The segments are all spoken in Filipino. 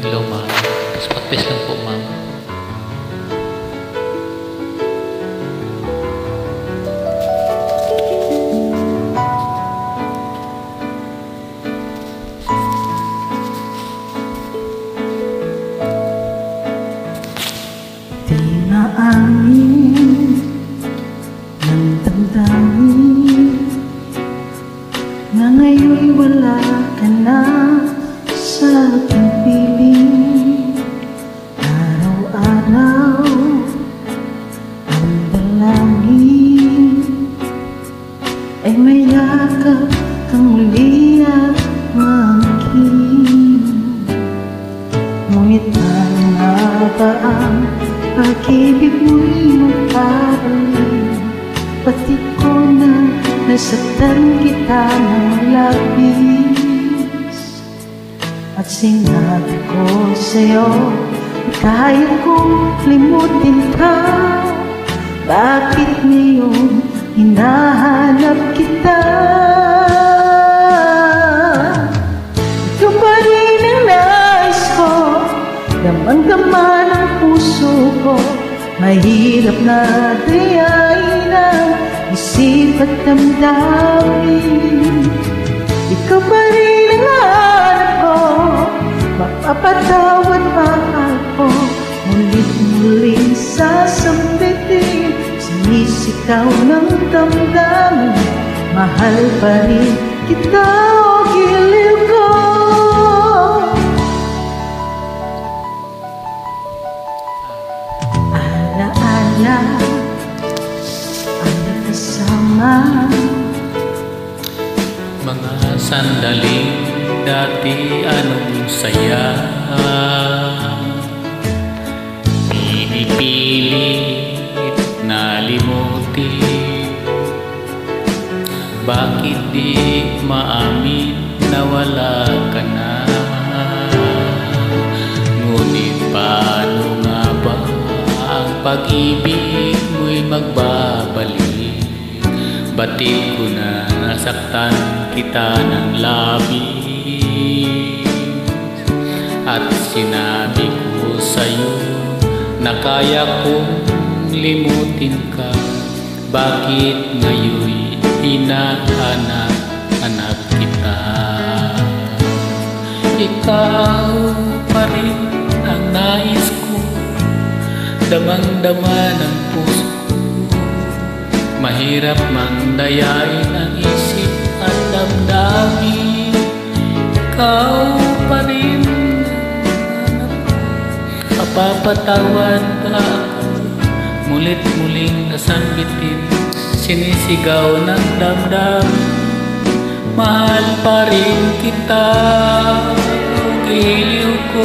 Hello ma'am. Tapos practice lang po ma'am. Di maamin ng damdamin na ngayon'y wala ka na sa aking piling. Araw-araw ang dalangin ay may yakap kang muli at maangkin. Ngunit nga ba ang pag-ibig mo'y magpapalik? Pati ko na nasaktan kita ng labis. At sinabi ko sa'yo, kaya kong limutin ka. Bakit ngayon hinahanap kita? Ikaw pa rin ang nais ko, damang-dama ng puso ko. Mahirap na dayain ang isip at damdamin. Ikaw pa rin ang hanap ko, mapapatawad pa ako. Mulit-muling sasambitin, sinisigaw ng damdamin. Mahal pa rin kita, o giliw ko. Alaala ang nakasama, Mga sandaling dati anong saya, pinipilit na limutin. Bakit di maamin na wala ka na? Ngunit paano nga ba ang pag-ibig mo'y magbabalik? Batid ko na nasaktan kita ng labis. At sinabi ko sa'yo na kaya kong limutin ka. Bakit ngayon'y hinahanap kita? Ikaw pa rin ang nais ko, damang-dama ng puso. Mahirap mang dayain ang isip at damdamin. Ikaw pa rin mapapatawad pa ako. Mulit-muling nasambitin, sinisigaw ng damdamin. Mahal pa rin kita, o giliw ko.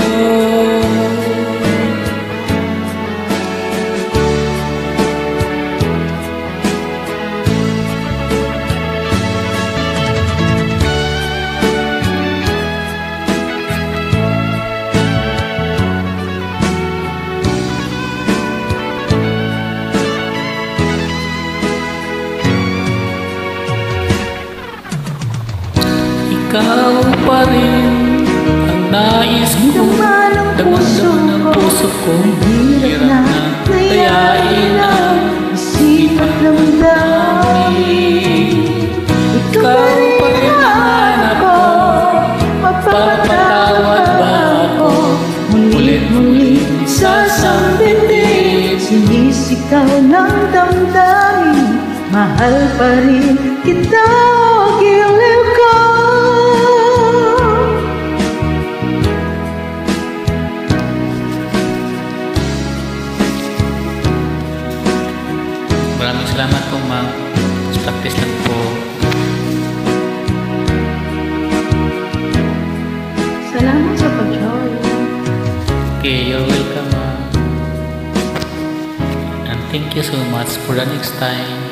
Ikaw pa rin ang nais ko, damang-dama ng puso ko. Hirap na dayain ang isip at damdamin. Ikaw pa rin ang hanap ko, mapapatawad ba ako? Mulit-muling sasambitin, sinisigaw ng damdamin. Mahal pa rin kita, o giliw ko. Maraming salamat po ma'am. Practice lang po. Salamat sa pag-join. Okay, you're welcome ma'am. And thank you so much for the next time.